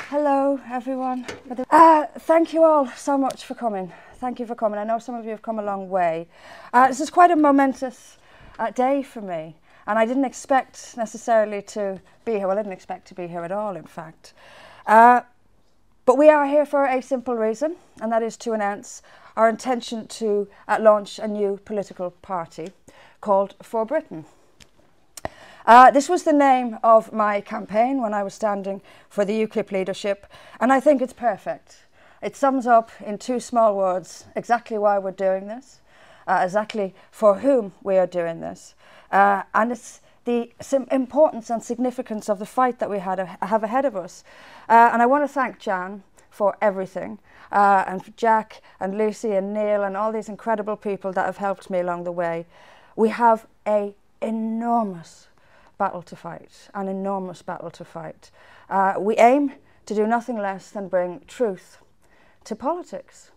Hello, everyone. Thank you all so much for coming. Thank you for coming. I know some of you have come a long way. This is quite a momentous day for me, and I didn't expect necessarily to be here. Well, I didn't expect to be here at all, in fact. But we are here for a simple reason, and that is to announce our intention to launch a new political party called For Britain. This was the name of my campaign when I was standing for the UKIP leadership, and I think it's perfect. It sums up in two small words exactly why we're doing this, exactly for whom we are doing this, and it's the importance and significance of the fight that we have ahead of us. And I want to thank Jan for everything, and Jack and Lucy and Neil and all these incredible people that have helped me along the way. We have an enormous battle to fight, an enormous battle to fight. We aim to do nothing less than bring truth to politics.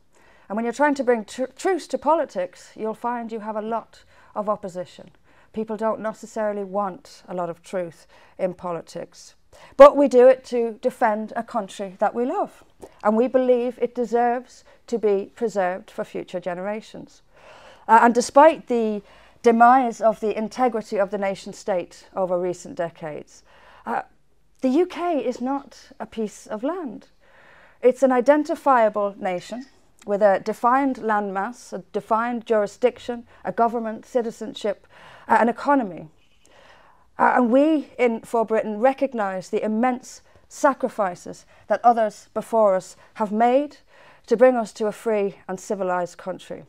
And when you're trying to bring truth to politics, you'll find you have a lot of opposition. People don't necessarily want a lot of truth in politics. But we do it to defend a country that we love. And we believe it deserves to be preserved for future generations. And despite the demise of the integrity of the nation state over recent decades, the UK is not a piece of land. It's an identifiable nation with a defined landmass, a defined jurisdiction, a government, citizenship, an economy. And we in For Britain recognise the immense sacrifices that others before us have made to bring us to a free and civilised country.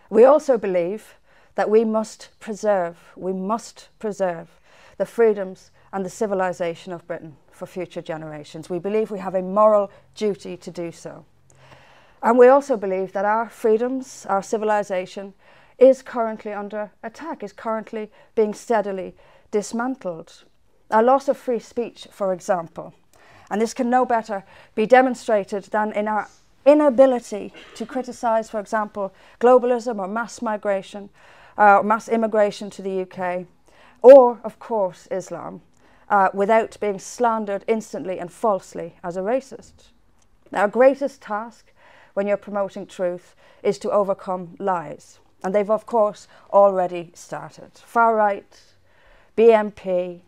We also believe that we must preserve the freedoms and the civilisation of Britain for future generations. We believe we have a moral duty to do so. And we also believe that our freedoms, our civilisation, is currently under attack, is currently being steadily dismantled. Our loss of free speech, for example, and this can no better be demonstrated than in our inability to criticise, for example, globalism or mass migration, mass immigration to the UK, or, of course, Islam, without being slandered instantly and falsely as a racist. Our greatest task when you're promoting truth is to overcome lies. And they've, of course, already started. Far right, BNP.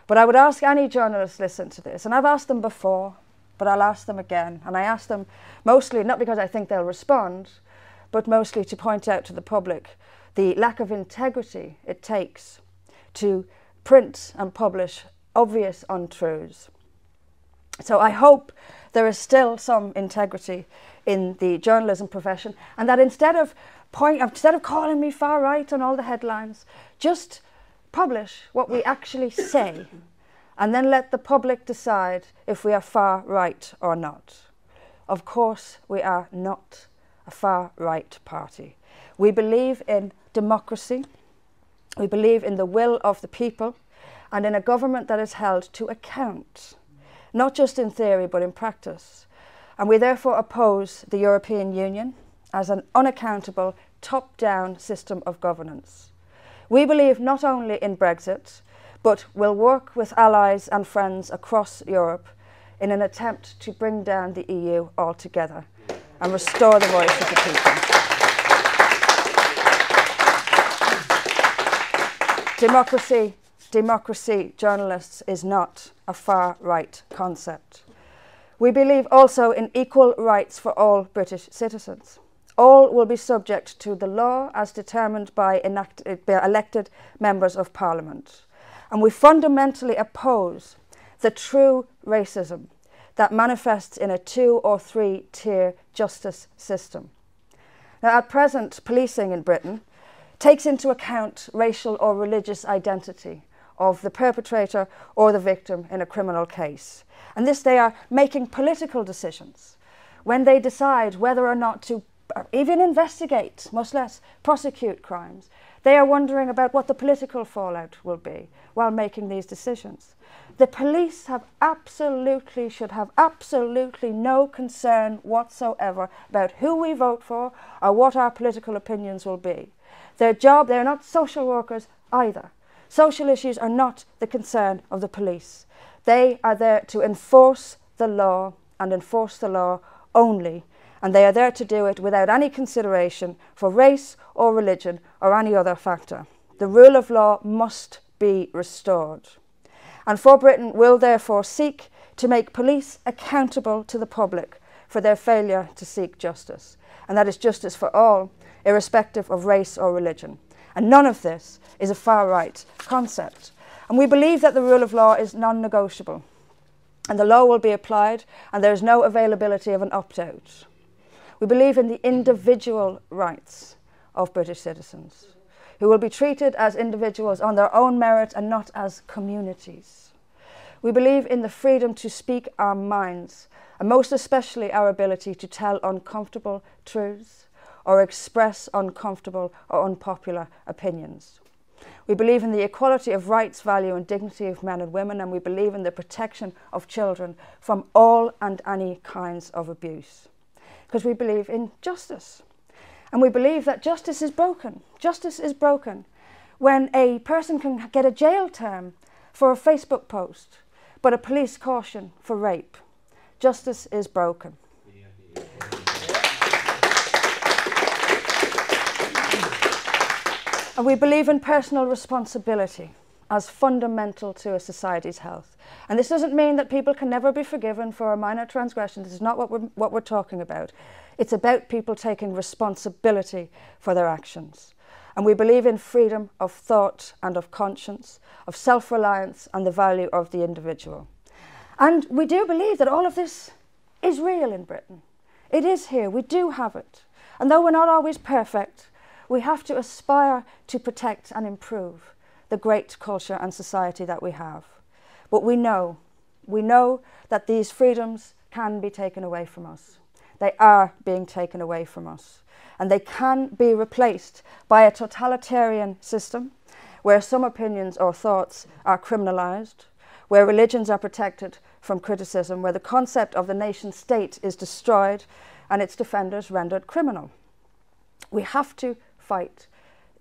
But I would ask any journalist listen to this, and I've asked them before, but I'll ask them again. And I ask them mostly, not because I think they'll respond, but mostly to point out to the public the lack of integrity it takes to print and publish obvious untruths. So I hope there is still some integrity in the journalism profession, and that instead of calling me far right on all the headlines, just publish what we actually say, and then let the public decide if we are far right or not. Of course, we are not a far right party. We believe in democracy. We believe in the will of the people and in a government that is held to account, not just in theory, but in practice. And we therefore oppose the European Union as an unaccountable, top-down system of governance. We believe not only in Brexit, but will work with allies and friends across Europe in an attempt to bring down the EU altogether and restore the voice of the people. Democracy, journalists, is not a far-right concept. We believe also in equal rights for all British citizens. All will be subject to the law as determined by elected members of Parliament. And we fundamentally oppose the true racism that manifests in a 2- or 3-tier justice system. Now, at present, policing in Britain takes into account racial or religious identity of the perpetrator or the victim in a criminal case. And this, they are making political decisions when they decide whether or not to even investigate, much less prosecute crimes. They are wondering about what the political fallout will be while making these decisions. The police should have absolutely no concern whatsoever about who we vote for or what our political opinions will be. Their job, they're not social workers either. Social issues are not the concern of the police. They are there to enforce the law and enforce the law only, and they are there to do it without any consideration for race or religion or any other factor. The rule of law must be restored. And For Britain will therefore seek to make police accountable to the public for their failure to seek justice. And that is justice for all, irrespective of race or religion. And none of this is a far-right concept. And we believe that the rule of law is non-negotiable. And the law will be applied, and there is no availability of an opt-out. We believe in the individual rights of British citizens, who will be treated as individuals on their own merit and not as communities. We believe in the freedom to speak our minds, and most especially our ability to tell uncomfortable truths or express uncomfortable or unpopular opinions. We believe in the equality of rights, value and dignity of men and women, and we believe in the protection of children from all and any kinds of abuse. Because we believe in justice. And we believe that justice is broken. Justice is broken when a person can get a jail term for a Facebook post, but a police caution for rape. Justice is broken. And we believe in personal responsibility as fundamental to a society's health. And this doesn't mean that people can never be forgiven for a minor transgression. This is not what we're talking about. It's about people taking responsibility for their actions. And we believe in freedom of thought and of conscience, of self-reliance and the value of the individual. And we do believe that all of this is real in Britain. It is here. We do have it. And though we're not always perfect, we have to aspire to protect and improve the great culture and society that we have. But we know that these freedoms can be taken away from us. They are being taken away from us. And they can be replaced by a totalitarian system where some opinions or thoughts are criminalised, where religions are protected from criticism, where the concept of the nation state is destroyed and its defenders rendered criminal. We have to fight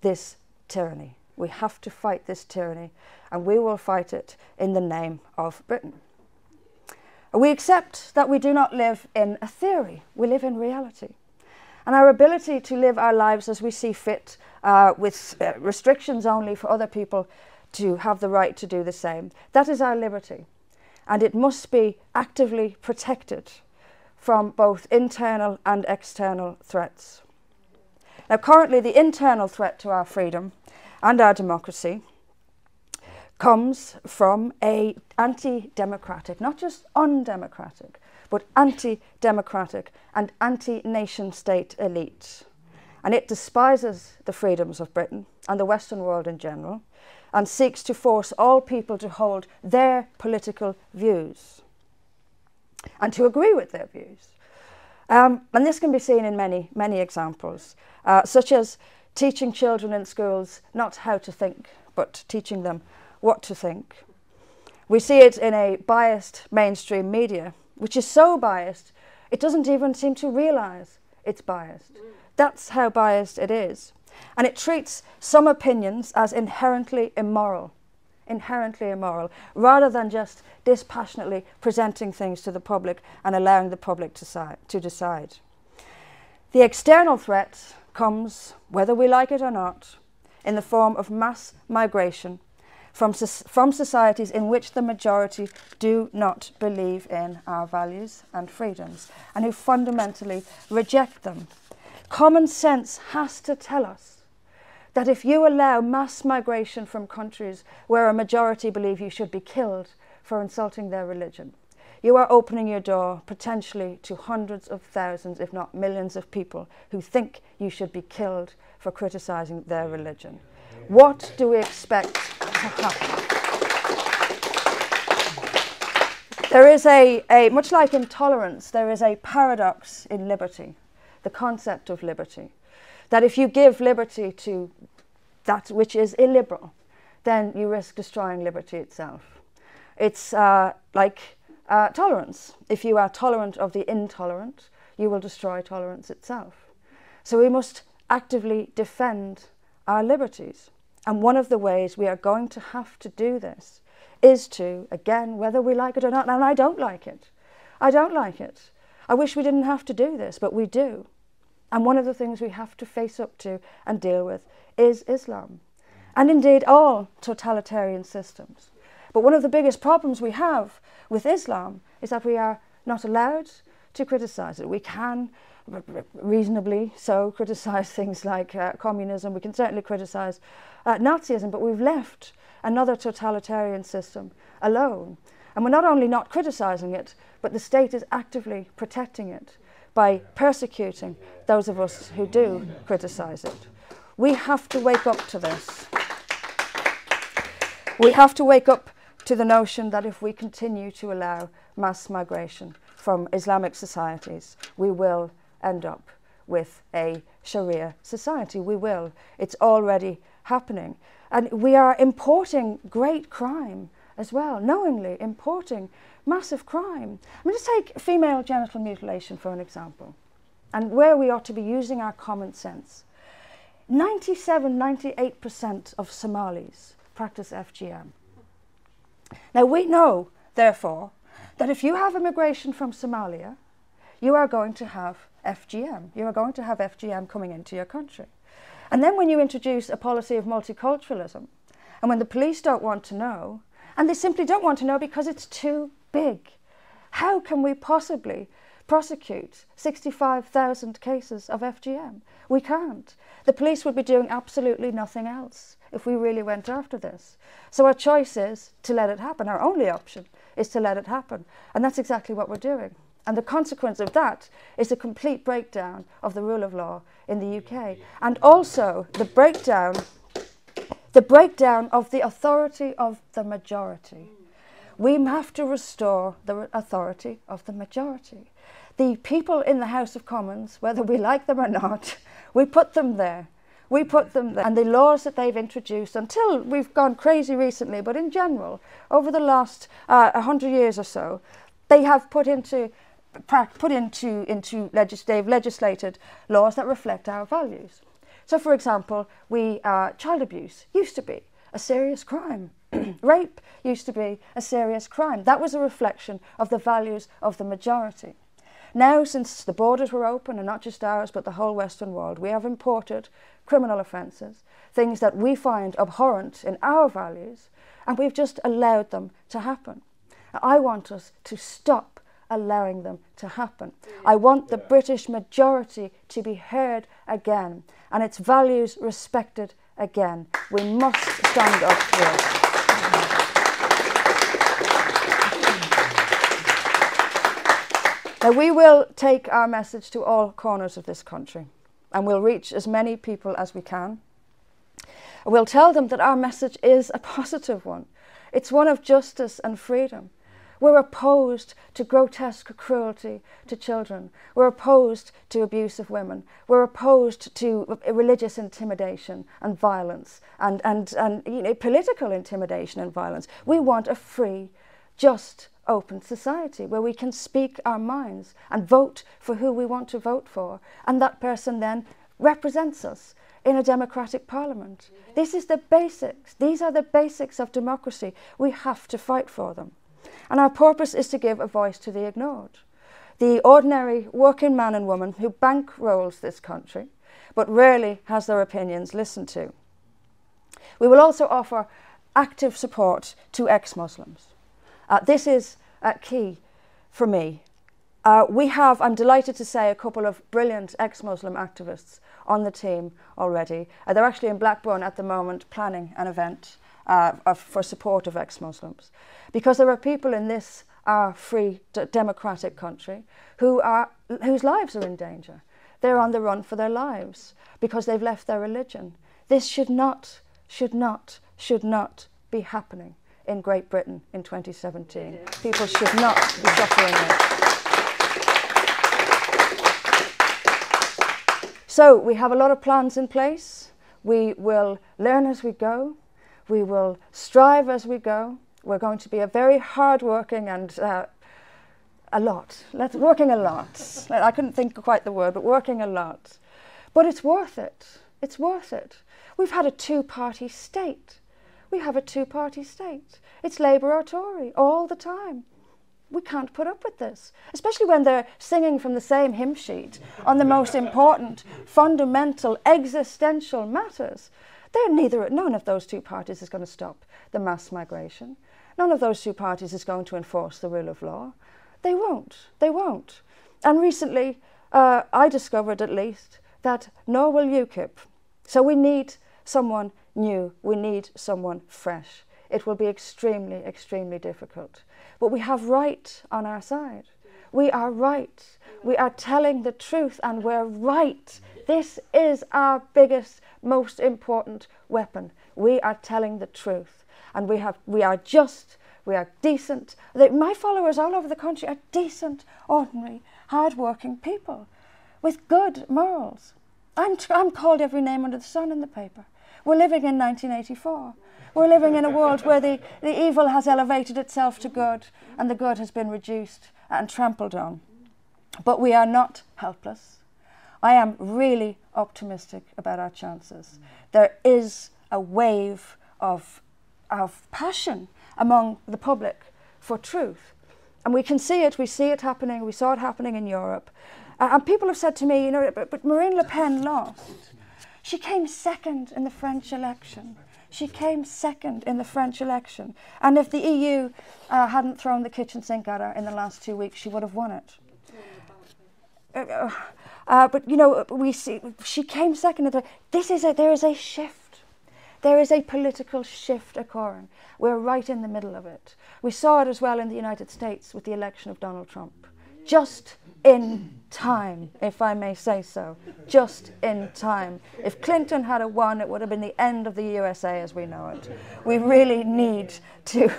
this tyranny. We have to fight this tyranny, and we will fight it in the name of Britain. We accept that we do not live in a theory, we live in reality. And our ability to live our lives as we see fit, with restrictions only for other people to have the right to do the same, that is our liberty. And it must be actively protected from both internal and external threats. Now, currently, the internal threat to our freedom and our democracy comes from an anti-democratic, not just undemocratic, but anti-democratic and anti-nation state elite. And it despises the freedoms of Britain and the Western world in general, and seeks to force all people to hold their political views and to agree with their views. And this can be seen in many, many examples, such as teaching children in schools not how to think, but teaching them what to think. We see it in a biased mainstream media, which is so biased, it doesn't even seem to realise it's biased. That's how biased it is. And it treats some opinions as inherently immoral, rather than just dispassionately presenting things to the public and allowing the public to decide. The external threat comes, whether we like it or not, in the form of mass migration from societies in which the majority do not believe in our values and freedoms and who fundamentally reject them. Common sense has to tell us that if you allow mass migration from countries where a majority believe you should be killed for insulting their religion, you are opening your door potentially to hundreds of thousands, if not millions of people who think you should be killed for criticising their religion. What do we expect to happen? There is much like intolerance, there is a paradox in liberty, the concept of liberty, that if you give liberty to that which is illiberal, then you risk destroying liberty itself. It's like tolerance. If you are tolerant of the intolerant, you will destroy tolerance itself. So we must actively defend our liberties. And one of the ways we are going to have to do this is to, again, whether we like it or not, and I don't like it. I don't like it. I wish we didn't have to do this, but we do. And one of the things we have to face up to and deal with is Islam. And indeed all totalitarian systems. But one of the biggest problems we have with Islam is that we are not allowed to criticise it. We can reasonably so criticise things like communism. We can certainly criticise Nazism, but we've left another totalitarian system alone. And we're not only not criticising it, but the state is actively protecting it by persecuting those of us who do criticise it. We have to wake up to this. We have to wake up to the notion that if we continue to allow mass migration from Islamic societies, we will end up with a Sharia society. We will. It's already happening. And we are importing great crime as well, knowingly importing massive crime. I mean, just take female genital mutilation for an example, and where we ought to be using our common sense. 97–98% of Somalis practice FGM. Now we know, therefore, that if you have immigration from Somalia, you are going to have FGM. You are going to have FGM coming into your country. And then when you introduce a policy of multiculturalism, and when the police don't want to know, and they simply don't want to know because it's too big, how can we possibly prosecute 65,000 cases of FGM? We can't. The police would be doing absolutely nothing else if we really went after this. So our choice is to let it happen. Our only option is to let it happen. And that's exactly what we're doing. And the consequence of that is a complete breakdown of the rule of law in the UK. And also the breakdown of the authority of the majority. We have to restore the authority of the majority. The people in the House of Commons, whether we like them or not, we put them there. We put them there. And the laws that they've introduced, until we've gone crazy recently, but in general, over the last 100 years or so, they have they've legislated laws that reflect our values. So, for example, child abuse used to be a serious crime. Rape used to be a serious crime. That was a reflection of the values of the majority. Now, since the borders were open, and not just ours, but the whole Western world, we have imported criminal offences, things that we find abhorrent in our values, and we've just allowed them to happen. Now, I want us to stop allowing them to happen. I want the British majority to be heard again, and its values respected again. We must stand up for it. Now, we will take our message to all corners of this country, and we'll reach as many people as we can. We'll tell them that our message is a positive one. It's one of justice and freedom. We're opposed to grotesque cruelty to children. We're opposed to abuse of women. We're opposed to religious intimidation and violence and political intimidation and violence. We want a free, just, open society where we can speak our minds and vote for who we want to vote for, and that person then represents us in a democratic parliament. This is the basics. These are the basics of democracy. We have to fight for them. And our purpose is to give a voice to the ignored, the ordinary working man and woman who bankrolls this country, but rarely has their opinions listened to. We will also offer active support to ex-Muslims. This is key for me. I'm delighted to say, a couple of brilliant ex-Muslim activists on the team already. They're actually in Blackburn at the moment planning an event for support of ex-Muslims. Because there are people in this free, democratic country whose lives are in danger. They're on the run for their lives because they've left their religion. This should not be happening in Great Britain in 2017. People should not be suffering this. So we have a lot of plans in place. We will learn as we go. We will strive as we go. We're going to be a very hard-working and working a lot. I couldn't think of quite the word, but working a lot. But it's worth it. It's worth it. We've had a two-party state. We have a two-party state. It's Labour or Tory all the time. We can't put up with this, especially when they're singing from the same hymn sheet on the most important, fundamental, existential matters. None of those two parties is going to stop the mass migration. None of those two parties is going to enforce the rule of law. They won't. They won't. And recently, I discovered at least that nor will UKIP. So we need someone new. We need someone fresh. It will be extremely, extremely difficult. But we have right on our side. We are right. We are telling the truth and we're right. This is our biggest, most important weapon. We are telling the truth. And we are just, we are decent. My followers all over the country are decent, ordinary, hard-working people with good morals. I'm called every name under the sun in the paper. We're living in 1984. We're living in a world where the evil has elevated itself to good and the good has been reduced and trampled on. But we are not helpless. I am really optimistic about our chances. There is a wave of passion among the public for truth. And we can see it, we see it happening, we saw it happening in Europe. And people have said to me, you know, but Marine Le Pen lost. She came second in the French election. She came second in the French election. And if the EU hadn't thrown the kitchen sink at her in the last 2 weeks, she would have won it. But, you know, we see she came second. There is a shift. There is a political shift occurring. We're right in the middle of it. We saw it as well in the United States with the election of Donald Trump. Just in time, if I may say so. Just in time. If Clinton had won, it would have been the end of the USA as we know it. We really need to...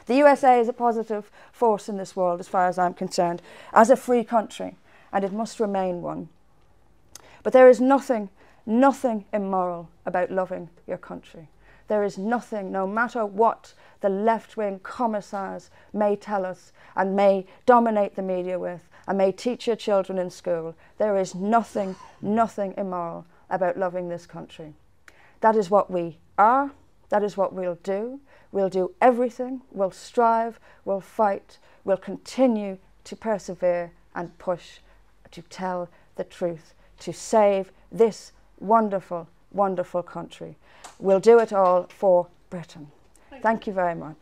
The USA is a positive force in this world, as far as I'm concerned, as a free country, and it must remain one. But there is nothing immoral about loving your country. There is nothing, no matter what the left-wing commissars may tell us and may dominate the media with and may teach your children in school, there is nothing immoral about loving this country. That is what we are. That is what we'll do. We'll do everything. We'll strive. We'll fight. We'll continue to persevere and push to tell the truth, to save this wonderful, wonderful country. We'll do it all for Britain. Thank you very much.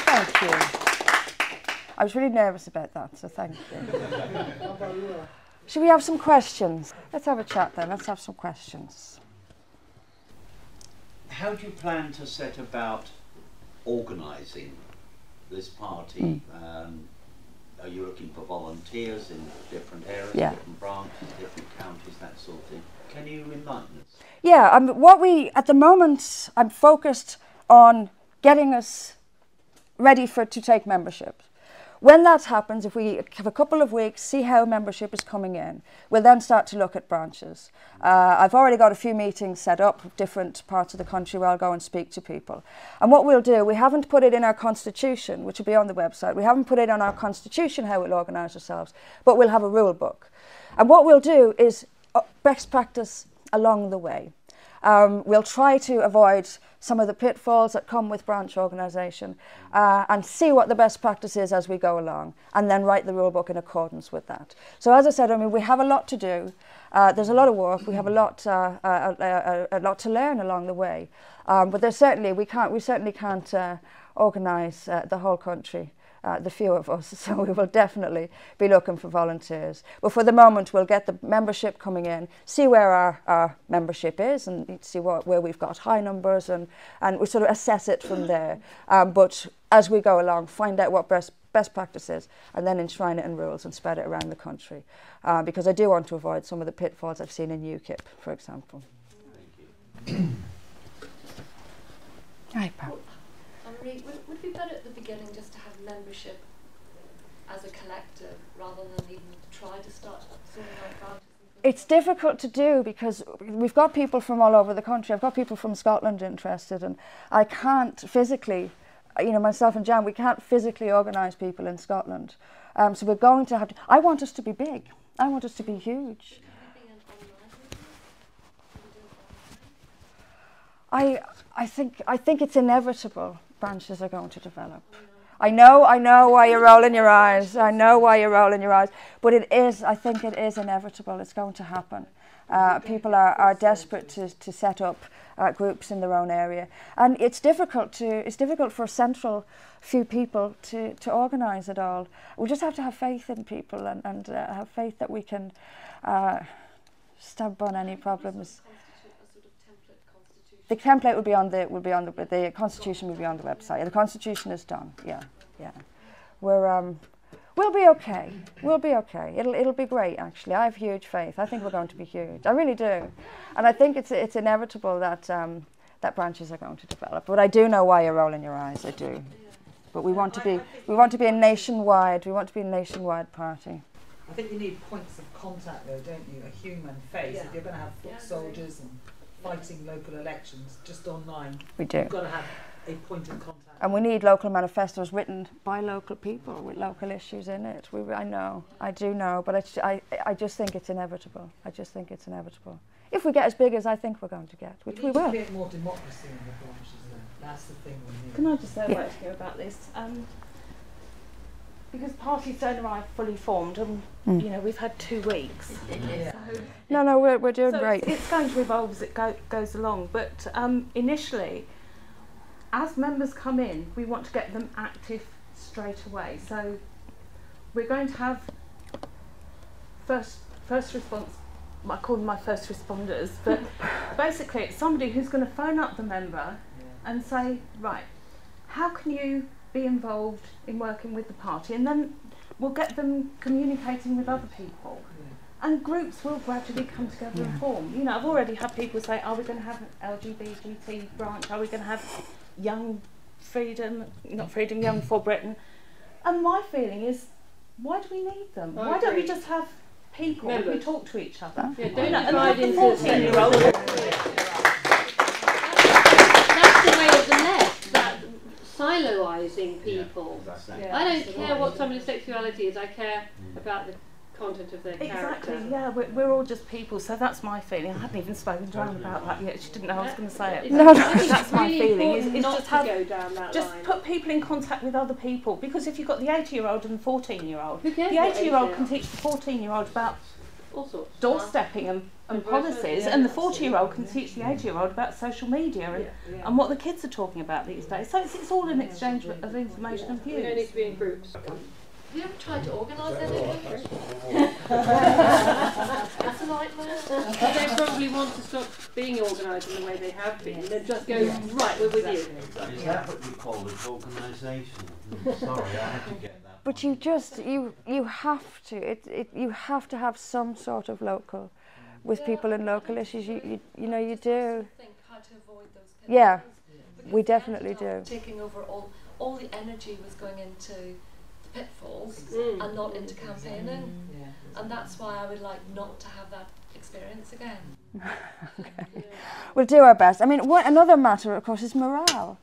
Thank you. I was really nervous about that, so thank you. Should we have some questions? Let's have a chat then. Let's have some questions. How do you plan to set about organising this party? Are you looking for volunteers in different areas, different branches, different counties, that sort of thing? Can you enlighten us? Yeah, at the moment, I'm focused on getting us ready to take membership. When that happens, if we have a couple of weeks, see how membership is coming in, we'll then start to look at branches. I've already got a few meetings set up, different parts of the country where I'll go and speak to people. And what we'll do, we haven't put it in our constitution, which will be on the website. We haven't put it on our constitution how we'll organise ourselves, but we'll have a rule book. And what we'll do is best practice along the way. We'll try to avoid some of the pitfalls that come with branch organisation and see what the best practice is as we go along and then write the rule book in accordance with that. So as I said, I mean, we have a lot to do. There's a lot of work. We have a lot to learn along the way. But there's certainly, we certainly can't organise the whole country. The few of us, so we will definitely be looking for volunteers. But for the moment, we'll get the membership coming in, see where our membership is and see where we've got high numbers and we sort of assess it from there. But as we go along, find out what best practice is and then enshrine it in rules and spread it around the country. Because I do want to avoid some of the pitfalls I've seen in UKIP, for example. Thank you. Hi, Pam. Would it be better at the beginning just to have membership as a collective rather than even try to start sorting out branches? it's difficult to do because we've got people from all over the country. I've got people from Scotland interested, and I can't physically, you know, myself and Jan, we can't physically organise people in Scotland. So we're going to have to, I want us to be big. I want us to be huge. I think it's inevitable branches are going to develop. I know why you're rolling your eyes. I know why you're rolling your eyes. But it is, I think it is inevitable. It's going to happen. People are desperate to set up groups in their own area. And it's difficult for a central few people to organise it all. We just have to have faith in people and have faith that we can stamp on any problems. The template will be on the constitution will be on the website. The constitution is done. Yeah. We'll be okay. We'll be okay. It'll be great. Actually, I have huge faith. I think we're going to be huge. I really do, and I think it's inevitable that that branches are going to develop. But I do know why you're rolling your eyes. I do. But we want to be a nationwide. We want to be a nationwide party. I think you need points of contact, though, don't you? A human face. Yeah. If you're going to have foot soldiers and fighting local elections just online, we do. You've got to have a point of contact. And we need local manifestos written by local people with local issues in it. I do know, but I just think it's inevitable. I just think it's inevitable. If we get as big as I think we're going to get, which we will. We need to create more democracy in the branches, though. That's the thing we need. Can I just say a word here about this? Because parties don't arrive fully formed, and you know, we've had 2 weeks. Yeah. So no, we're doing great. It's going to evolve as it goes along. But initially, as members come in, we want to get them active straight away. So we're going to have first response. I call them my first responders, but basically it's somebody who's going to phone up the member and say, right, how can you be involved in working with the party, and then we'll get them communicating with other people, and groups will gradually come together and form. You know, I've already had people say, are we going to have an LGBT branch, are we going to have Young for Britain? And my feeling is, why do we need them? Why don't we just have people who talk to each other? Yeah, don't divide into 14-year-olds. That's the way of the left, that siloising people. Yeah. I don't care what somebody's sexuality is, I care about the content of their character. Exactly, yeah, we're all just people, so that's my feeling. I hadn't even spoken to Anne about that yet, she didn't know I was going to say it. No, That's my feeling, is not just to go down that just line. put people in contact with other people, because if you've got the 80-year-old and the 14-year-old, the Who cares what 80-year-old can teach the 14-year-old about all sorts. doorstepping and policies, and the 40-year-old can teach the 80-year-old about social media and what the kids are talking about these days. So it's all an exchange of information and We don't need views. to be in groups. Have you ever tried to organise anything? It's a nightmare. They probably want to stop being organised in the way they have been, and then just go, right, we're with you. Is that what you call it, organisation? Sorry, I had to get that. But you have to. You have to have some sort of local, with people in local issues. You know you do. Think how to avoid those pitfalls. Yeah, Because we the definitely anti-doc do. Taking over all the energy was going into the pitfalls and not into campaigning, and that's why I would like not to have that experience again. Okay. We'll do our best. I mean, another matter, of course, is morale.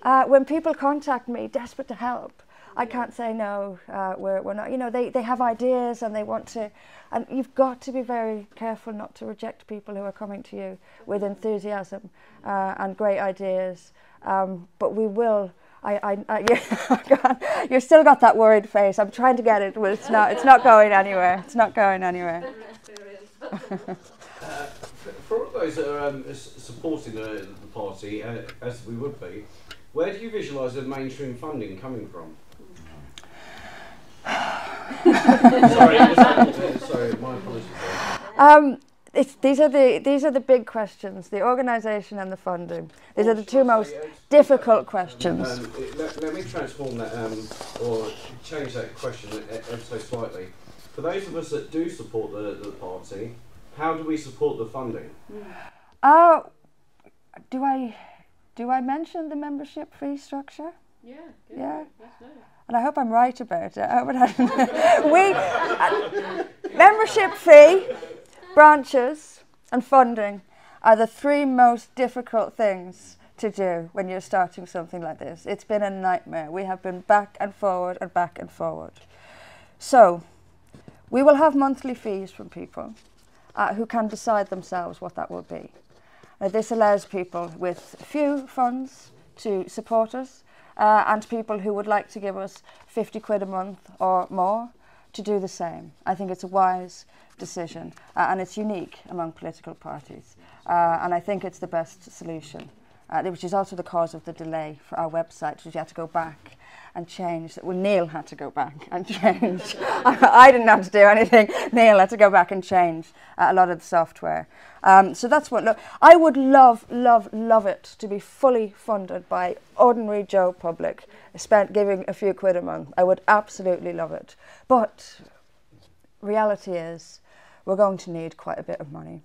When people contact me, desperate to help, I can't say no. We're not. You know, they have ideas and they want to, and you've got to be very careful not to reject people who are coming to you with enthusiasm and great ideas. But we will. You've still got that worried face. I'm trying to get it, but it's not. It's not going anywhere. It's not going anywhere. For all those that are supporting the party, as we would be, where do you visualise the mainstream funding coming from? Sorry, my apologies. These are the big questions: the organisation and the funding. These are the two most difficult questions. Let me transform that, or change that question ever so slightly. For those of us that do support the party, how do we support the funding? Do I mention the membership fee structure? Yeah. Yeah. Yes, no. And I hope I'm right about it. Membership fee. Branches and funding are the three most difficult things to do when you're starting something like this. It's been a nightmare. We have been back and forward and back and forward. So we will have monthly fees from people who can decide themselves what that will be. This allows people with few funds to support us and people who would like to give us 50 quid a month or more to do the same. I think it's a wise decision and it's unique among political parties and I think it's the best solution, which is also the cause of the delay for our website, which you had to go back and change. Well, Neil had to go back and change. I didn't have to do anything. Neil had to go back and change a lot of the software. So that's what, look, I would love it to be fully funded by ordinary Joe public, giving a few quid a month. I would absolutely love it. But reality is we're going to need quite a bit of money.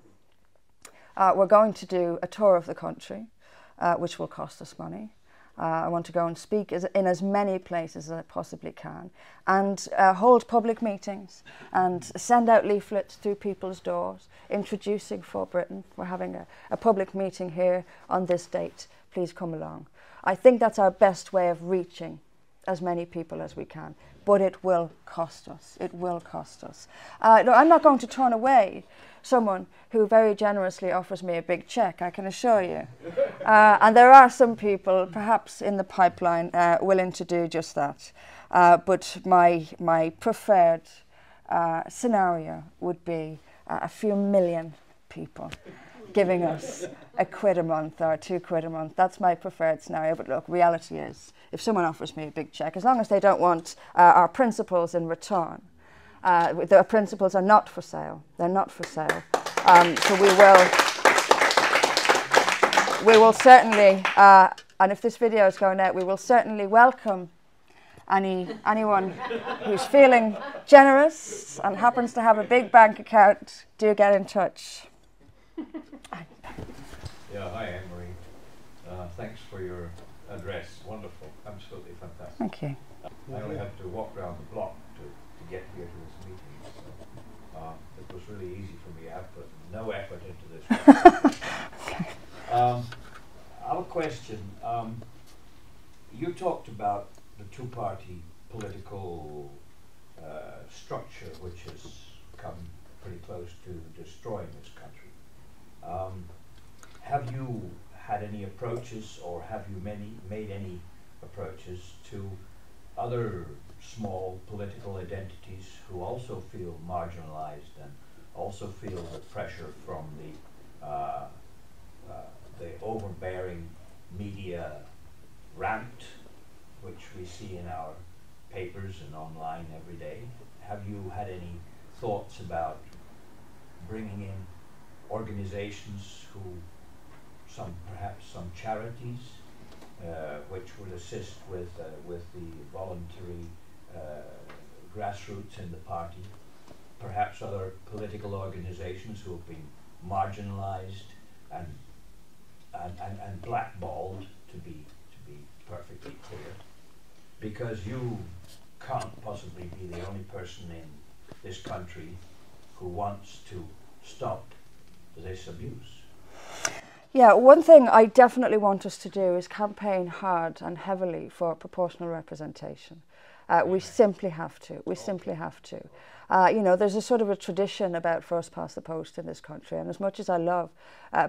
We're going to do a tour of the country, which will cost us money. I want to go and speak in as many places as I possibly can and hold public meetings and send out leaflets through people's doors introducing For Britain. We're having a public meeting here on this date. Please come along. I think that's our best way of reaching as many people as we can, but it will cost us. It will cost us. No, I'm not going to turn away someone who very generously offers me a big cheque, I can assure you. And there are some people, perhaps in the pipeline, willing to do just that. But my preferred scenario would be a few million people giving us a quid a month or 2 quid a month. That's my preferred scenario. But look, reality is, if someone offers me a big cheque, as long as they don't want our principles in return, the principles are not for sale. They're not for sale. So we will certainly, and if this video is going out, we will certainly welcome anyone who's feeling generous and happens to have a big bank account. Do get in touch. Yeah, hi Anne-Marie. Thanks for your address. Wonderful, absolutely fantastic. Thank you. I only had to walk around the block to get here to this meeting, so it was really easy for me. I've put no effort into this. I have a question. You talked about the two-party political structure, which has come pretty close to destroying this country. Have you had any approaches, or have you made any approaches to other small political identities who also feel marginalized and also feel the pressure from the overbearing media rant, which we see in our papers and online every day? Have you had any thoughts about bringing in organizations who, perhaps some charities, which would assist with the voluntary grassroots in the party, perhaps other political organizations who have been marginalized and blackballed, to be perfectly clear, because you can't possibly be the only person in this country who wants to stop this abuse. Yeah, one thing I definitely want us to do is campaign hard and heavily for proportional representation. We simply have to. We simply have to. You know, there's a sort of a tradition about first past the post in this country, and as much as I love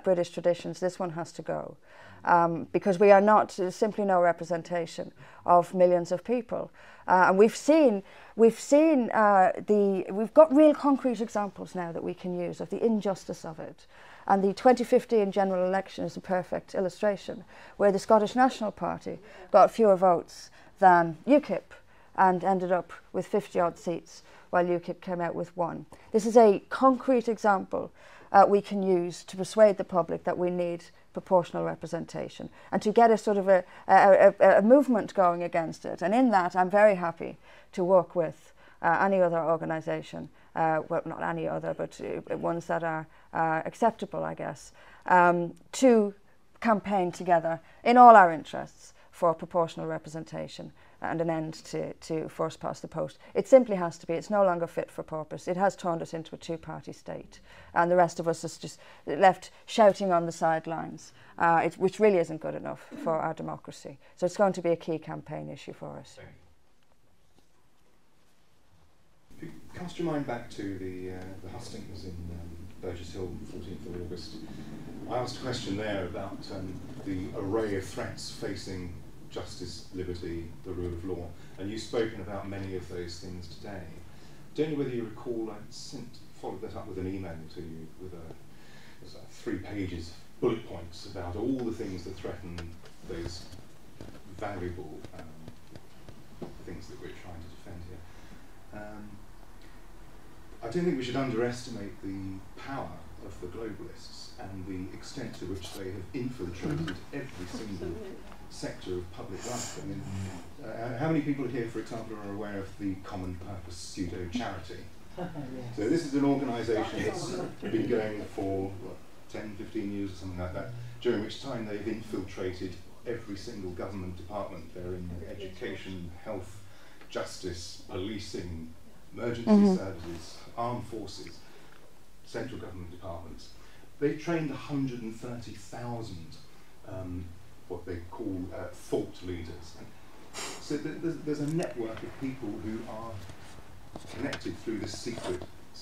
British traditions, this one has to go. Because we are not, there's simply no representation of millions of people. And we've got real concrete examples now that we can use of the injustice of it. And the 2015 general election is a perfect illustration, where the Scottish National Party got fewer votes than UKIP and ended up with 50-odd seats, while UKIP came out with 1. This is a concrete example we can use to persuade the public that we need proportional representation and to get a sort of a movement going against it. And in that, I'm very happy to work with any other organisation, well, not any other, but ones that are acceptable, I guess, to campaign together in all our interests for proportional representation and an end to first past the post. It simply has to be. It's no longer fit for purpose. It has turned us into a two-party state, and the rest of us is just left shouting on the sidelines, which really isn't good enough for our democracy. So it's going to be a key campaign issue for us. If you cast your mind back to the hustings in Burgess Hill, 14th of August, I asked a question there about the array of threats facing justice, liberty, the rule of law, and you've spoken about many of those things today. I don't know whether you recall, I followed that up with an email to you with it was 3 pages of bullet points about all the things that threaten those valuable things that we're trying to defend here. I don't think we should underestimate the power of the globalists and the extent to which they have infiltrated every single sector of public life. I mean, how many people here, for example, are aware of the Common Purpose Pseudo-Charity? So this is an organisation that's been going for, what, 10, 15 years or something like that, during which time they've infiltrated every single government department. They're in education, health, justice, policing, emergency services, armed forces, central government departments. They trained 130,000 what they call thought leaders. And so there's a network of people who are connected through this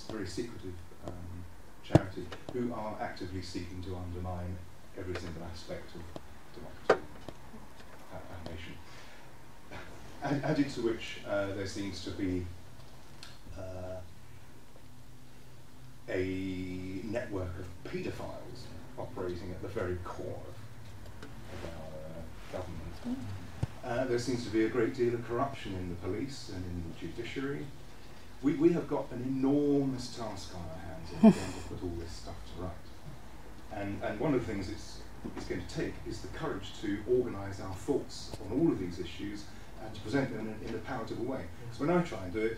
very secretive charity, who are actively seeking to undermine every single aspect of democracy, our nation. Added to which there seems to be a network of paedophiles operating at the very core of our government. There seems to be a great deal of corruption in the police and in the judiciary. We have got an enormous task on our hands if we're going to put all this stuff to right. And one of the things it's going to take is the courage to organise our thoughts on all of these issues and to present them in a palatable way. So when I try and do it,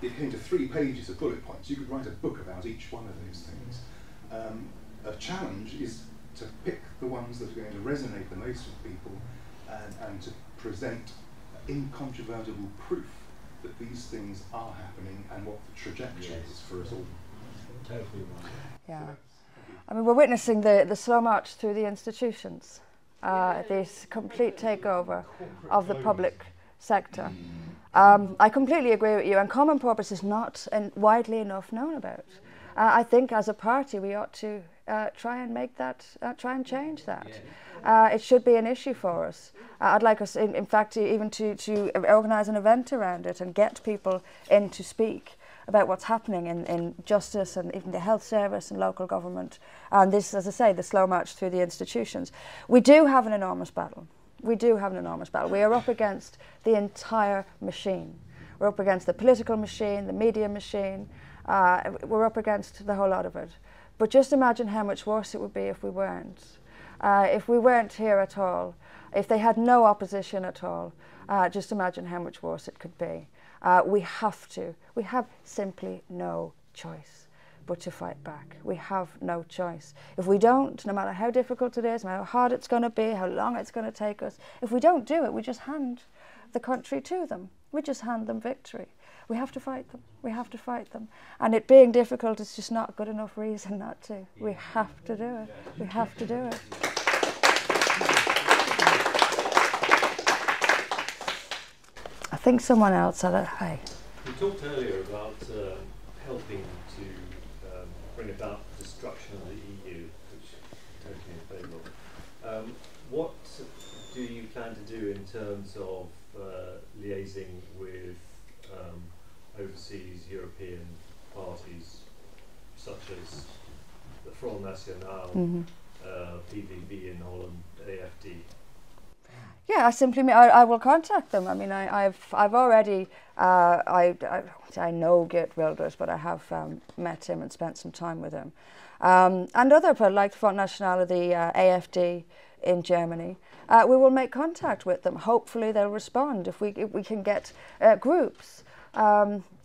it came to 3 pages of bullet points. You could write a book about each one of those things. A challenge is to pick the ones that are going to resonate the most with people and to present incontrovertible proof that these things are happening and what the trajectory is for us all. Totally right. Yeah. I mean, we're witnessing the slow march through the institutions, this complete takeover of the public sector. I completely agree with you, and common purpose is not widely enough known about. I think as a party we ought to try and change that. It should be an issue for us. I'd like us, in fact, even to organise an event around it and get people in to speak about what's happening in justice and even the health service and local government. And this, as I say, the slow march through the institutions. We do have an enormous battle. We do have an enormous battle. We are up against the entire machine. We're up against the political machine, the media machine. We're up against the whole lot of it. But just imagine how much worse it would be if we weren't. If we weren't here at all, if they had no opposition at all, just imagine how much worse it could be. We have simply no choice but to fight back. We have no choice. If we don't, no matter how difficult it is, no matter how hard it's going to be, how long it's going to take us, if we don't do it, we just hand the country to them. We just hand them victory. We have to fight them. We have to fight them. And it being difficult is just not good enough reason not to. We have to do it. We have to do it. I think someone else said it. Hi. You talked earlier about helping to bring about destruction of the EU, which I'm totally in favour of. What do you plan to do in terms of liaising with overseas European parties such as the Front National, PVV in Holland, AFD? Yeah, I will contact them. I mean, I've already, I know Geert Wilders, but I have met him and spent some time with him. And other people like the Front National, the AFD in Germany, we will make contact with them. Hopefully they'll respond if we can get groups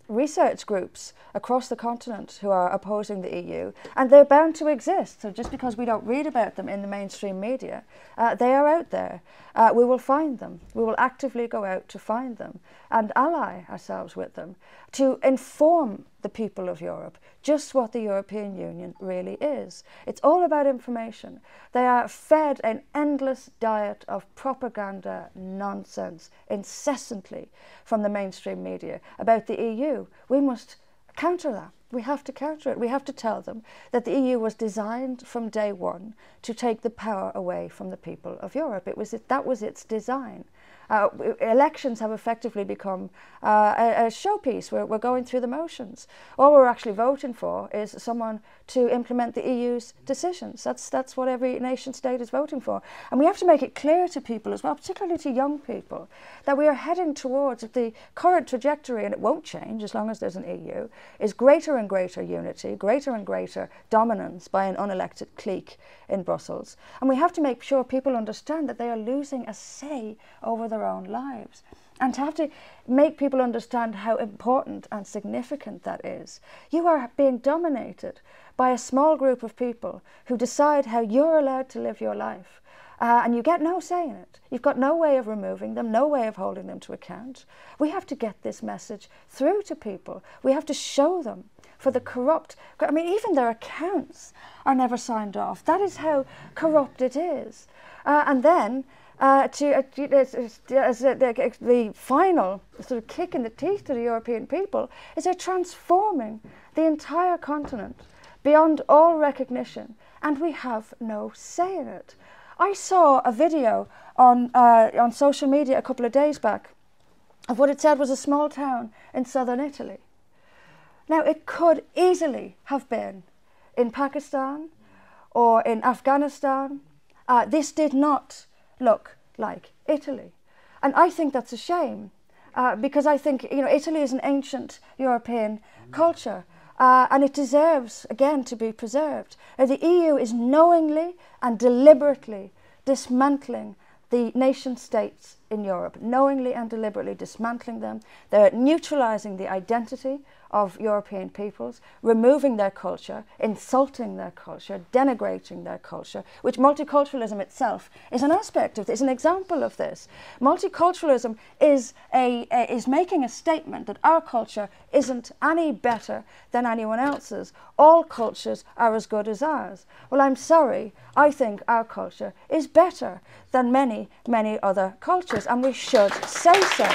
research groups across the continent who are opposing the EU, and they're bound to exist. So just because we don't read about them in the mainstream media, they are out there. We will find them. We will actively go out to find them and ally ourselves with them to inform the people of Europe just what the European Union really is. It's all about information. They are fed an endless diet of propaganda nonsense incessantly from the mainstream media about the EU. We must counter that. We have to counter it. We have to tell them that the EU was designed from day one to take the power away from the people of Europe. That was its design. Elections have effectively become a showpiece. We're going through the motions. All we're actually voting for is someone to implement the EU's decisions. That's what every nation state is voting for. And we have to make it clear to people as well, particularly to young people, that we are heading towards the current trajectory, and it won't change as long as there's an EU, is greater and greater unity, greater and greater dominance by an unelected clique in Brussels. And we have to make sure people understand that they are losing a say over their own lives, and to have to make people understand how important and significant that is. You are being dominated by a small group of people who decide how you're allowed to live your life, and you get no say in it. You've got no way of removing them, no way of holding them to account. We have to get this message through to people. We have to show them for the corrupt. I mean, even their accounts are never signed off. That is how corrupt it is. And then the final sort of kick in the teeth to the European people is they're transforming the entire continent beyond all recognition, and we have no say in it. I saw a video on social media a couple of days back of what it said was a small town in southern Italy. Now, it could easily have been in Pakistan or in Afghanistan. This did not look like Italy. And I think that's a shame, because I think, Italy is an ancient European culture, and it deserves, again, to be preserved. The EU is knowingly and deliberately dismantling the nation states in Europe, knowingly and deliberately dismantling them. They're neutralising the identity of European peoples, removing their culture, insulting their culture, denigrating their culture, which multiculturalism itself is an aspect of, is an example of this. Multiculturalism is making a statement that our culture isn't any better than anyone else's. All cultures are as good as ours. Well, I'm sorry, I think our culture is better than many, many other cultures, and we should say so.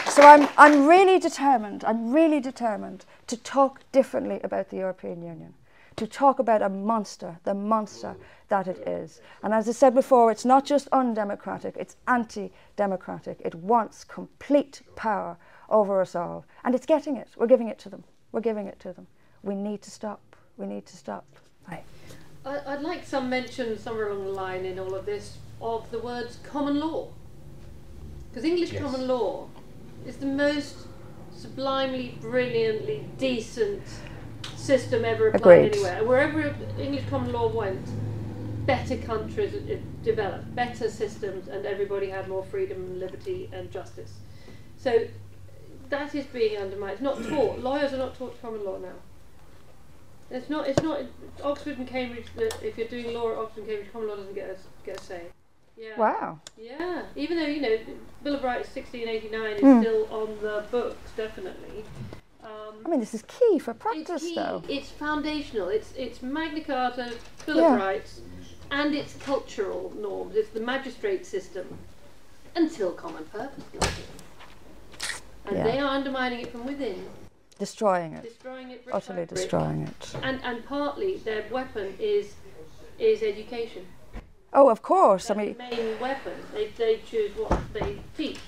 So I'm really determined to talk differently about the European Union, to talk about a monster, the monster that it is. And as I said before, it's not just undemocratic, it's anti-democratic. It wants complete power over us all. And it's getting it. We're giving it to them. We're giving it to them. We need to stop. We need to stop. Right. I'd like some mention somewhere along the line in all of this of the words common law. Because English common law is the most sublimely, brilliantly decent system ever applied anywhere. Wherever English common law went, better countries developed, better systems, and everybody had more freedom and liberty and justice. So that is being undermined. It's not taught. Lawyers are not taught common law now. It's not Oxford and Cambridge. If you're doing law at Oxford and Cambridge, common law doesn't get a say. Yeah. Wow. Yeah. Even though Bill of Rights 1689 is still on the books, definitely. I mean, this is key for practice, though. It's foundational. It's Magna Carta, Bill of Rights, and it's cultural norms. It's the magistrate system until common purpose comes in, and they are undermining it from within. Destroying it. Destroying it. Utterly destroying it. And partly their weapon is education. Oh, of course. That's I mean, the main weapon. They choose what they teach,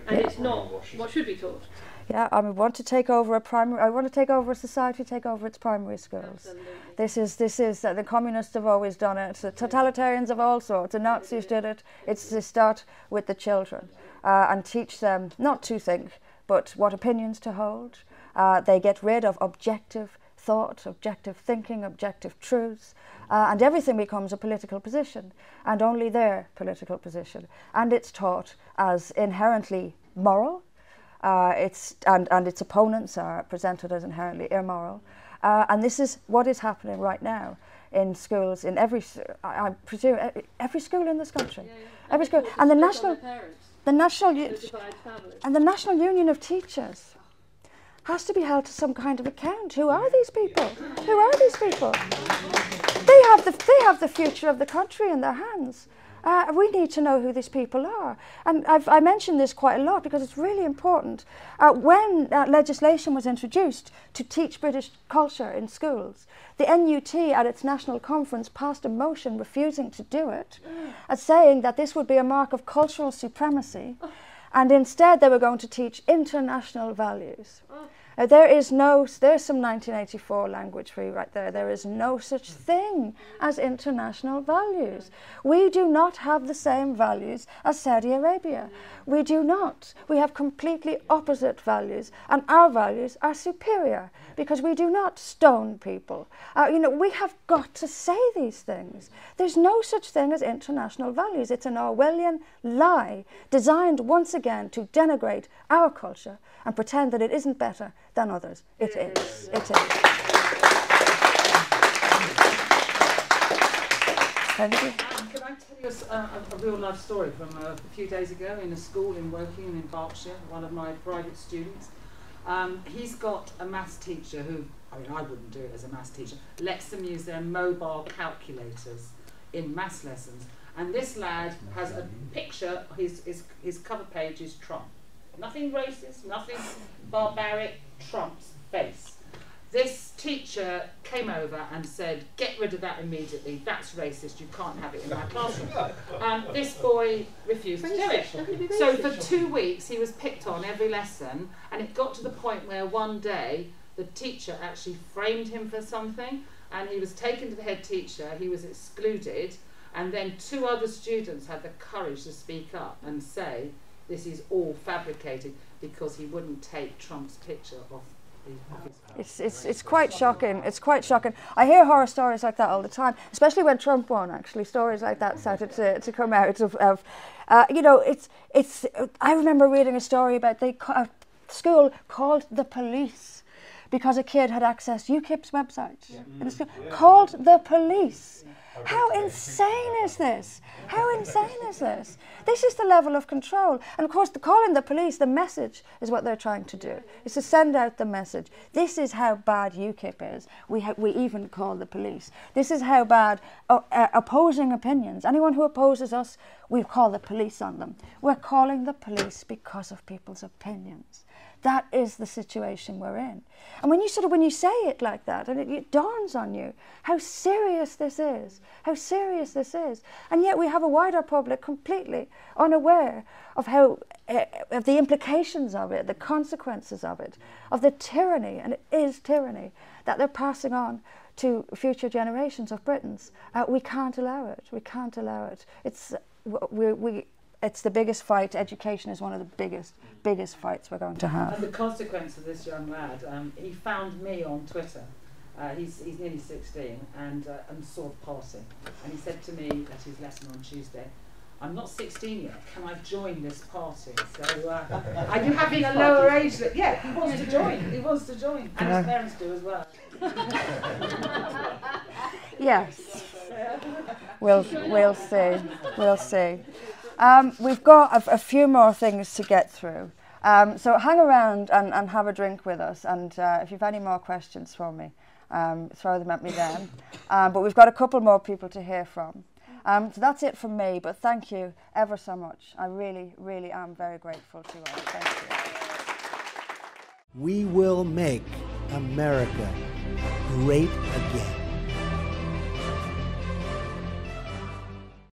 and it's not what should be taught. Yeah, I mean, want to take over I want to take over a society, take over its primary schools. Absolutely. This is the communists have always done it. The totalitarians of all sorts. The Nazis did it. It's to start with the children and teach them not to think, but what opinions to hold. They get rid of objective thought, objective thinking, objective truths, and everything becomes a political position, and only their political position. And it's taught as inherently moral. And its opponents are presented as inherently immoral. And this is what is happening right now in schools, in every, I presume, every school in this country. Yeah, yeah. Every school. And the National Union of Teachers has to be held to some kind of account. Who are these people? Who are these people? They have the future of the country in their hands. We need to know who these people are. And I mentioned this quite a lot because it's really important. When legislation was introduced to teach British culture in schools, the NUT at its national conference passed a motion refusing to do it, saying that this would be a mark of cultural supremacy, and instead they were going to teach international values. There's some 1984 language for you right there. There is no such thing as international values. We do not have the same values as Saudi Arabia. We do not. We have completely opposite values, and our values are superior because we do not stone people. We have got to say these things. There's no such thing as international values. It's an Orwellian lie designed once again to denigrate our culture and pretend that it isn't better than others. It is. It is. Thank you. Can I tell you a real life story from a few days ago in a school in Woking in Berkshire, one of my private students. He's got a maths teacher who, I wouldn't do it as a maths teacher, lets them use their mobile calculators in maths lessons. And this lad has a picture, his cover page is Trump. Nothing racist, nothing barbaric, Trump's face. This teacher came over and said, get rid of that immediately, that's racist, you can't have it in my classroom. This boy refused to do it. So for 2 weeks he was picked on every lesson, and it got to the point where one day the teacher actually framed him for something, and he was taken to the head teacher, he was excluded, and then 2 other students had the courage to speak up and say, this is all fabricated, because he wouldn't take Trump's picture off his house. It's quite shocking. It's quite shocking. I hear horror stories like that all the time, especially when Trump won. Actually, stories like that started to come out of I remember reading a story about a school called the police because a kid had accessed UKIP's website. Yeah. Called the police. How insane is this? How insane is this? This is the level of control. And of course, calling the police, the message is what they're trying to do. It's to send out the message. This is how bad UKIP is. We even call the police. This is how bad opposing opinions. Anyone who opposes us, we call the police on them. We're calling the police because of people's opinions. That is the situation we're in. And when you say it like that, and it dawns on you how serious this is, how serious this is. And yet we have a wider public completely unaware of of the implications of it, the consequences of it, of the tyranny, and it is tyranny, that they're passing on to future generations of Britons. We can't allow it. We can't allow it. It's the biggest fight. Education is one of the biggest fights we're going to have. And the consequence of this young lad, he found me on Twitter. He's nearly 16 and saw the party. And he said to me at his lesson on Tuesday, I'm not 16 yet, can I join this party? So are you having a lower age? Yeah, he wants to join. He wants to join. And his parents do as well. Yes. We'll see. We'll see. We've got a few more things to get through. So hang around and have a drink with us. And if you've any more questions for me, throw them at me then. But we've got a couple more people to hear from. So that's it from me. But thank you ever so much. I really, really am very grateful to you all. Thank you. We will make America great again.